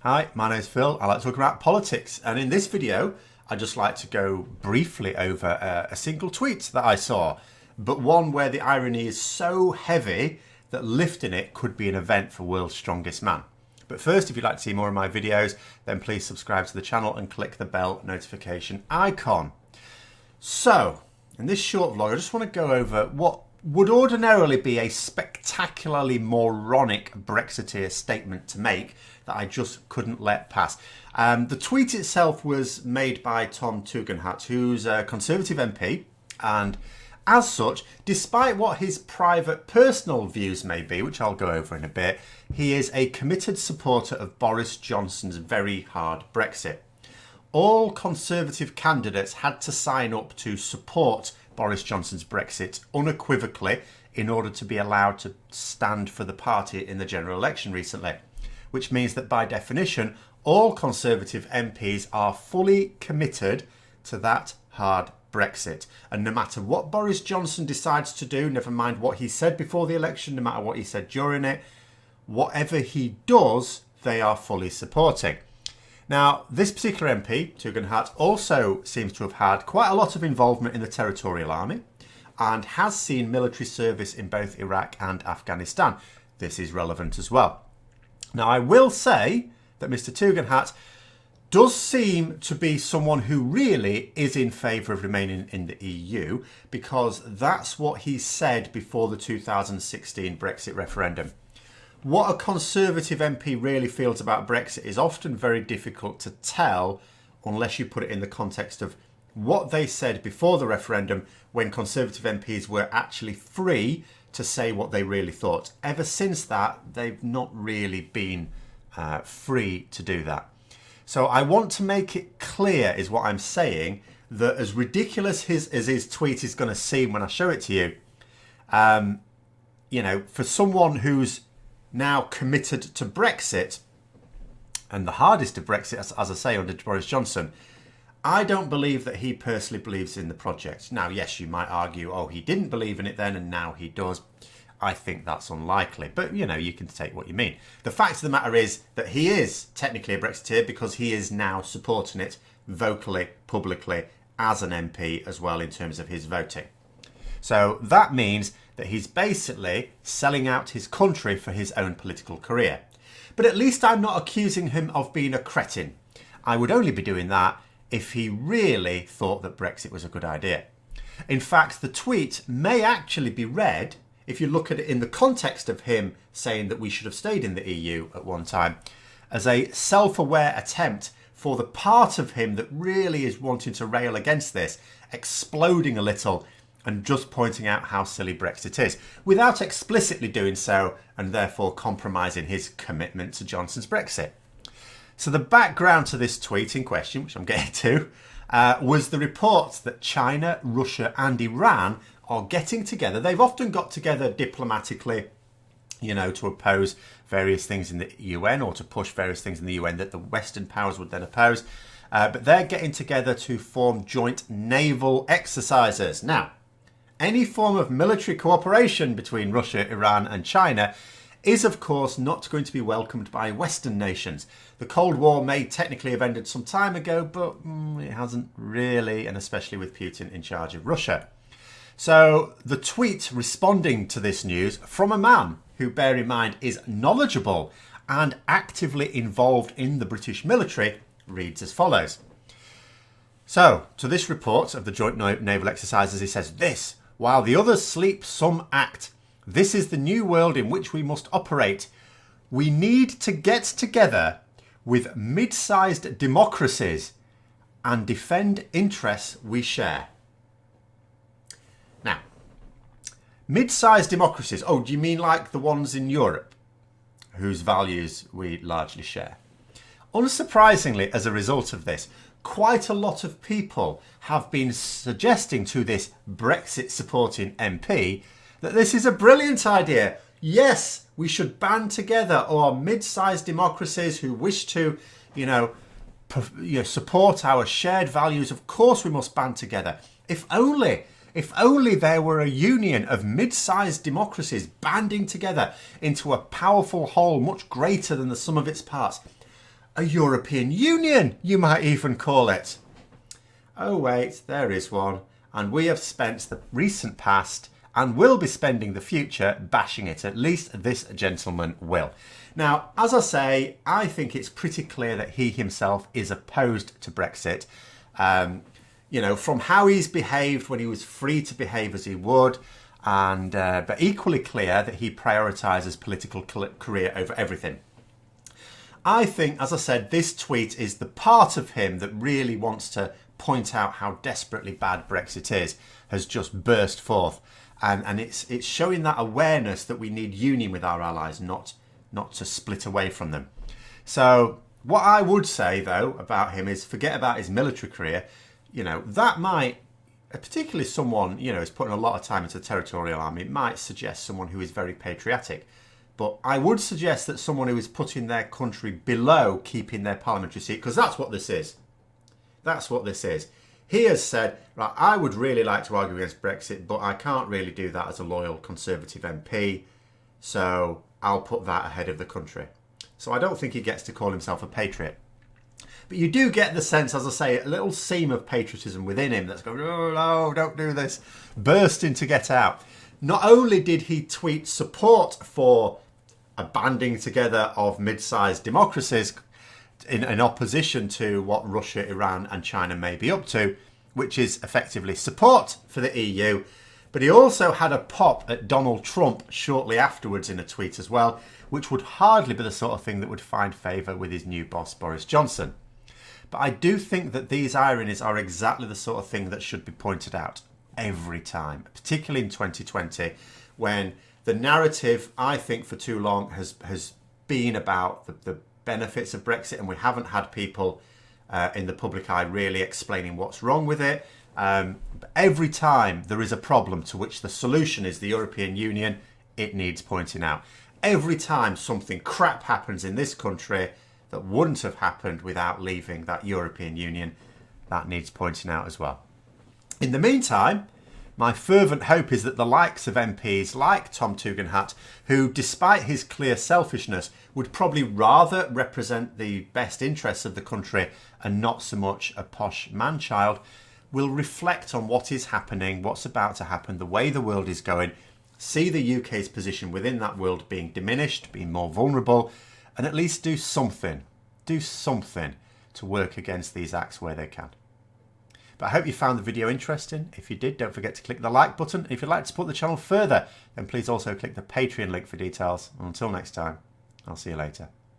Hi, my name's Phil. I like to talk about politics, and in this video I'd just like to go briefly over a single tweet that I saw, but one where the irony is so heavy that lifting it could be an event for World's Strongest Man. But first, if you'd like to see more of my videos, then please subscribe to the channel and click the bell notification icon. So, in this short vlog, I just want to go over what would ordinarily be a spectacularly moronic Brexiteer statement to make that I just couldn't let pass. The tweet itself was made by Tom Tugendhat, who's a Conservative MP, and as such, despite what his private personal views may be, which I'll go over in a bit, he is a committed supporter of Boris Johnson's very hard Brexit. All Conservative candidates had to sign up to support Boris Johnson's Brexit unequivocally in order to be allowed to stand for the party in the general election recently, which means that by definition, all Conservative MPs are fully committed to that hard Brexit. And no matter what Boris Johnson decides to do, never mind what he said before the election, no matter what he said during it, whatever he does, they are fully supporting. Now, this particular MP, Tugendhat, also seems to have had quite a lot of involvement in the Territorial Army and has seen military service in both Iraq and Afghanistan. This is relevant as well. Now, I will say that Mr. Tugendhat does seem to be someone who really is in favour of remaining in the EU, because that's what he said before the 2016 Brexit referendum. What a Conservative MP really feels about Brexit is often very difficult to tell unless you put it in the context of what they said before the referendum, when Conservative MPs were actually free to say what they really thought. Ever since that, they've not really been free to do that. So I want to make it clear, is what I'm saying, that as ridiculous as his tweet is going to seem when I show it to you, for someone who's now committed to Brexit, and the hardest of Brexit, as I say, under Boris Johnson, I don't believe that he personally believes in the project. Now, yes, you might argue, oh, he didn't believe in it then and now he does. I think that's unlikely, but you can take what you mean. The fact of the matter is that he is technically a Brexiteer because he is now supporting it vocally, publicly, as an MP as well in terms of his voting. So that means that he's basically selling out his country for his own political career. But at least I'm not accusing him of being a cretin. I would only be doing that if he really thought that Brexit was a good idea. In fact, the tweet may actually be read, if you look at it in the context of him saying that we should have stayed in the EU at one time, as a self-aware attempt for the part of him that really is wanting to rail against this, exploding a little and just pointing out how silly Brexit is, without explicitly doing so and therefore compromising his commitment to Johnson's Brexit. So the background to this tweet in question, which I'm getting to, was the reports that China, Russia and Iran are getting together. They've often got together diplomatically, to oppose various things in the UN or to push various things in the UN that the Western powers would then oppose. But they're getting together to form joint naval exercises. Now, any form of military cooperation between Russia, Iran and China is of course not going to be welcomed by Western nations. The Cold War may technically have ended some time ago, but it hasn't really, and especially with Putin in charge of Russia. So the tweet responding to this news from a man who, bear in mind, is knowledgeable and actively involved in the British military reads as follows. So, to this report of the joint naval exercises, he says this: while the others sleep, some act. This is the new world in which we must operate. We need to get together with mid-sized democracies and defend interests we share. Now, mid-sized democracies, oh, do you mean like the ones in Europe, whose values we largely share? Unsurprisingly, as a result of this, quite a lot of people have been suggesting to this Brexit supporting MP that this is a brilliant idea. Yes, we should band together, or mid-sized democracies who wish to, support our shared values. Of course we must band together. If only there were a union of mid-sized democracies banding together into a powerful whole much greater than the sum of its parts. a European Union, you might even call it. Oh wait, there is one. And we have spent the recent past and will be spending the future bashing it. At least this gentleman will. Now, as I say, I think it's pretty clear that he himself is opposed to Brexit. You know, from how he's behaved when he was free to behave as he would, and but equally clear that he prioritises political career over everything. I think, as I said, this tweet is the part of him that really wants to point out how desperately bad Brexit is, has just burst forth. And it's showing that awareness that we need union with our allies, not to split away from them. So what I would say, though, about him is forget about his military career. You know, that might, particularly someone, you know, who's putting a lot of time into the territorial army, it might suggest someone who is very patriotic. But I would suggest that someone who is putting their country below keeping their parliamentary seat, because that's what this is. That's what this is. He has said, right, I would really like to argue against Brexit, but I can't really do that as a loyal Conservative MP, so I'll put that ahead of the country. So I don't think he gets to call himself a patriot. But you do get the sense, as I say, a little seam of patriotism within him that's going, oh no, don't do this, bursting to get out. Not only did he tweet support for a banding together of mid-sized democracies in opposition to what Russia, Iran and China may be up to, which is effectively support for the EU, but he also had a pop at Donald Trump shortly afterwards in a tweet as well, which would hardly be the sort of thing that would find favour with his new boss, Boris Johnson. But I do think that these ironies are exactly the sort of thing that should be pointed out every time, particularly in 2020, when the narrative, I think, for too long has been about the benefits of Brexit, and we haven't had people in the public eye really explaining what's wrong with it. Every time there is a problem to which the solution is the European Union, it needs pointing out. Every time something crap happens in this country that wouldn't have happened without leaving that European Union, that needs pointing out as well. In the meantime, my fervent hope is that the likes of MPs like Tom Tugendhat, who, despite his clear selfishness, would probably rather represent the best interests of the country and not so much a posh man-child, will reflect on what is happening, what's about to happen, the way the world is going, see the UK's position within that world being diminished, being more vulnerable, and at least do something to work against these acts where they can. But I hope you found the video interesting. If you did, don't forget to click the like button. If you'd like to support the channel further, then please also click the Patreon link for details. And until next time, I'll see you later.